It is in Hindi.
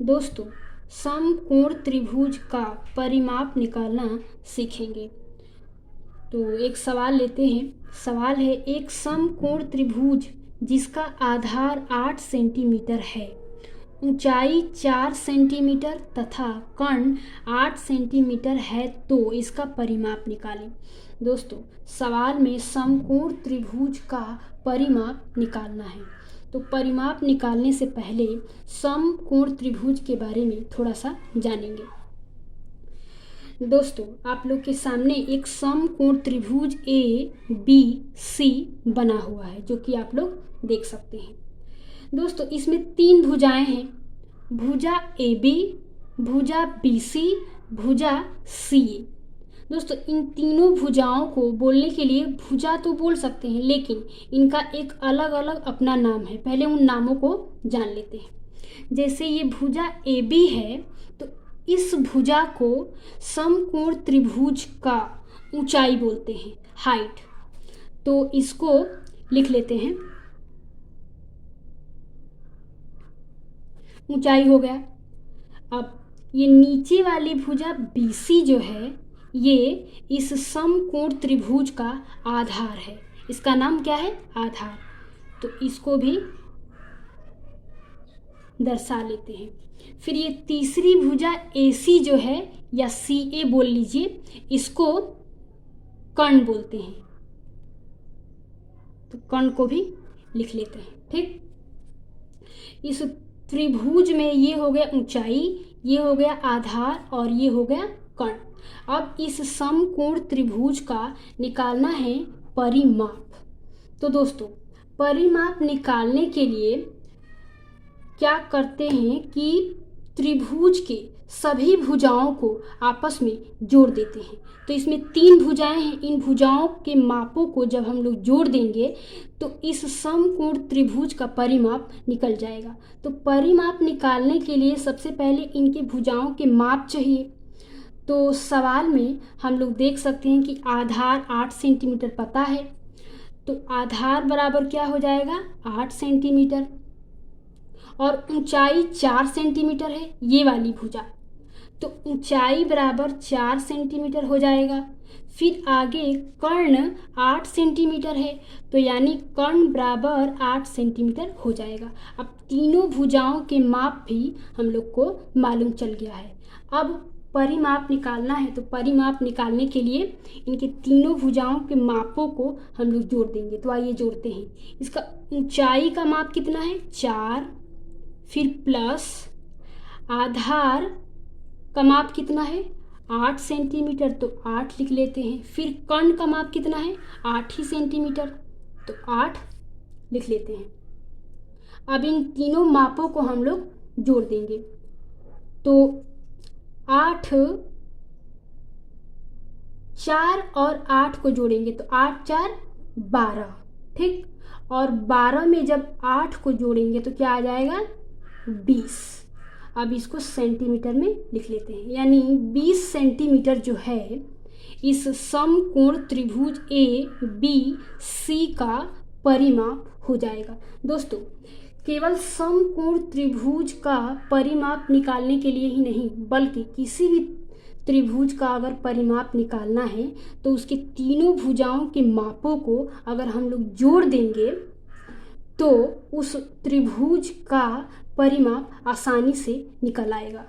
दोस्तों, समकोण त्रिभुज का परिमाप निकालना सीखेंगे। तो एक सवाल लेते हैं। सवाल है, एक समकोण त्रिभुज जिसका आधार 8 सेंटीमीटर है, ऊंचाई 4 सेंटीमीटर तथा कर्ण 8 सेंटीमीटर है, तो इसका परिमाप निकालें। दोस्तों, सवाल में समकोण त्रिभुज का परिमाप निकालना है। तो परिमाप निकालने से पहले समकोण त्रिभुज के बारे में थोड़ा सा जानेंगे। दोस्तों, आप लोग के सामने एक समकोण त्रिभुज ABC बना हुआ है, जो कि आप लोग देख सकते हैं। दोस्तों, इसमें 3 भुजाएं हैं, भुजा AB, भुजा BC, भुजा CA। दोस्तों, इन तीनों भुजाओं को बोलने के लिए भुजा तो बोल सकते हैं, लेकिन इनका एक अलग अलग अपना नाम है। पहले उन नामों को जान लेते हैं। जैसे ये भुजा AB है, तो इस भुजा को समकोण त्रिभुज का ऊंचाई बोलते हैं, हाइट। तो इसको लिख लेते हैं, ऊंचाई हो गया। अब ये नीचे वाली भुजा BC जो है, ये इस समकोण त्रिभुज का आधार है। इसका नाम क्या है? आधार। तो इसको भी दर्शा लेते हैं। फिर ये तीसरी भुजा AC जो है, या CA बोल लीजिए, इसको कर्ण बोलते हैं। तो कर्ण को भी लिख लेते हैं। ठीक, इस त्रिभुज में ये हो गया ऊंचाई, ये हो गया आधार और ये हो गया कर्ण। अब इस समकोण त्रिभुज का निकालना है परिमाप। तो दोस्तों, परिमाप निकालने के लिए क्या करते हैं कि त्रिभुज के सभी भुजाओं को आपस में जोड़ देते हैं। तो इसमें 3 भुजाएं हैं, इन भुजाओं के मापों को जब हम लोग जोड़ देंगे तो इस समकोण त्रिभुज का परिमाप निकल जाएगा। तो परिमाप निकालने के लिए सबसे पहले इनके भुजाओं के माप चाहिए। तो सवाल में हम लोग देख सकते हैं कि आधार 8 सेंटीमीटर पता है, तो आधार बराबर क्या हो जाएगा? 8 सेंटीमीटर, और ऊंचाई 4 सेंटीमीटर है ये वाली भुजा, तो ऊंचाई बराबर 4 सेंटीमीटर हो जाएगा। फिर आगे कर्ण 8 सेंटीमीटर है, तो यानी कर्ण बराबर 8 सेंटीमीटर हो जाएगा। अब तीनों भुजाओं के माप भी हम लोग को मालूम चल गया है। अब परिमाप निकालना है, तो परिमाप निकालने के लिए इनके तीनों भुजाओं के मापों को हम लोग जोड़ देंगे। तो आइए जोड़ते हैं। इसका ऊंचाई का माप कितना है? 4, फिर प्लस आधार का माप कितना है? 8 सेंटीमीटर, तो 8 लिख लेते हैं। फिर कर्ण का माप कितना है? 8 ही सेंटीमीटर, तो 8 लिख लेते हैं। अब इन तीनों मापों को हम लोग जोड़ देंगे। तो 8, 4 और 8 को जोड़ेंगे तो 8 4 12। ठीक, और 12 में जब 8 को जोड़ेंगे तो क्या आ जाएगा? 20। अब इसको सेंटीमीटर में लिख लेते हैं, यानी 20 सेंटीमीटर जो है इस समकोण त्रिभुज ABC का परिमाप हो जाएगा। दोस्तों, केवल समकोण त्रिभुज का परिमाप निकालने के लिए ही नहीं, बल्कि किसी भी त्रिभुज का अगर परिमाप निकालना है तो उसके तीनों भुजाओं के मापों को अगर हम लोग जोड़ देंगे तो उस त्रिभुज का परिमाप आसानी से निकल आएगा।